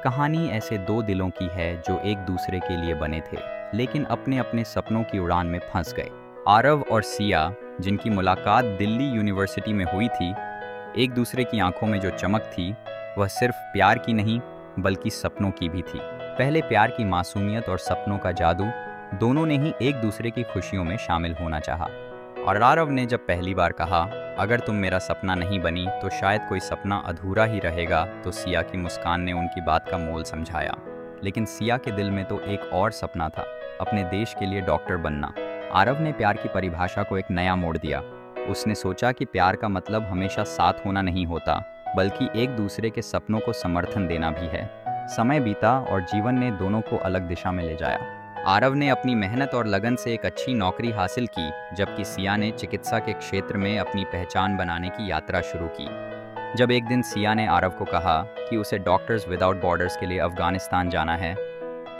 कहानी ऐसे दो दिलों की है जो एक दूसरे के लिए बने थे, लेकिन अपने अपने सपनों की उड़ान में फंस गए। आरव और सिया, जिनकी मुलाकात दिल्ली यूनिवर्सिटी में हुई थी, एक दूसरे की आंखों में जो चमक थी वह सिर्फ प्यार की नहीं बल्कि सपनों की भी थी। पहले प्यार की मासूमियत और सपनों का जादू, दोनों ने ही एक दूसरे की खुशियों में शामिल होना चाहा। और आरव ने जब पहली बार कहा, अगर तुम मेरा सपना नहीं बनी तो शायद कोई सपना अधूरा ही रहेगा, तो सिया की मुस्कान ने उनकी बात का मोल समझाया। लेकिन सिया के दिल में तो एक और सपना था, अपने देश के लिए डॉक्टर बनना। आरव ने प्यार की परिभाषा को एक नया मोड़ दिया। उसने सोचा कि प्यार का मतलब हमेशा साथ होना नहीं होता, बल्कि एक दूसरे के सपनों को समर्थन देना भी है। समय बीता और जीवन ने दोनों को अलग दिशा में ले जाया। आरव ने अपनी मेहनत और लगन से एक अच्छी नौकरी हासिल की, जबकि सिया ने चिकित्सा के क्षेत्र में अपनी पहचान बनाने की यात्रा शुरू की। जब एक दिन सिया ने आरव को कहा कि उसे डॉक्टर्स विदाउट बॉर्डर्स के लिए अफगानिस्तान जाना है,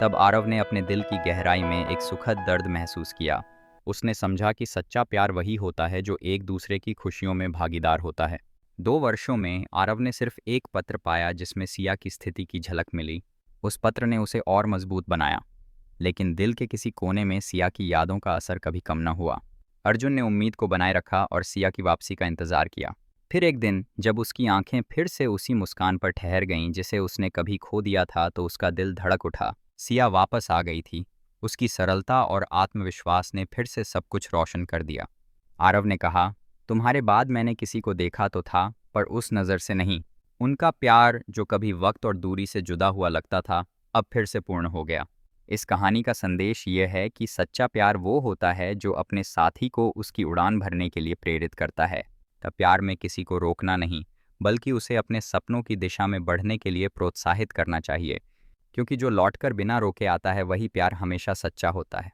तब आरव ने अपने दिल की गहराई में एक सुखद दर्द महसूस किया। उसने समझा कि सच्चा प्यार वही होता है जो एक दूसरे की खुशियों में भागीदार होता है। 2 वर्षों में आरव ने सिर्फ एक पत्र पाया जिसमें सिया की स्थिति की झलक मिली। उस पत्र ने उसे और मजबूत बनाया, लेकिन दिल के किसी कोने में सिया की यादों का असर कभी कम न हुआ। अर्जुन ने उम्मीद को बनाए रखा और सिया की वापसी का इंतजार किया। फिर एक दिन जब उसकी आंखें फिर से उसी मुस्कान पर ठहर गईं जिसे उसने कभी खो दिया था, तो उसका दिल धड़क उठा। सिया वापस आ गई थी। उसकी सरलता और आत्मविश्वास ने फिर से सब कुछ रोशन कर दिया। आरव ने कहा, तुम्हारे बाद मैंने किसी को देखा तो था, पर उस नज़र से नहीं। उनका प्यार जो कभी वक्त और दूरी से जुदा हुआ लगता था, अब फिर से पूर्ण हो गया। इस कहानी का संदेश ये है कि सच्चा प्यार वो होता है जो अपने साथी को उसकी उड़ान भरने के लिए प्रेरित करता है। तब प्यार में किसी को रोकना नहीं, बल्कि उसे अपने सपनों की दिशा में बढ़ने के लिए प्रोत्साहित करना चाहिए, क्योंकि जो लौटकर बिना रोके आता है वही प्यार हमेशा सच्चा होता है।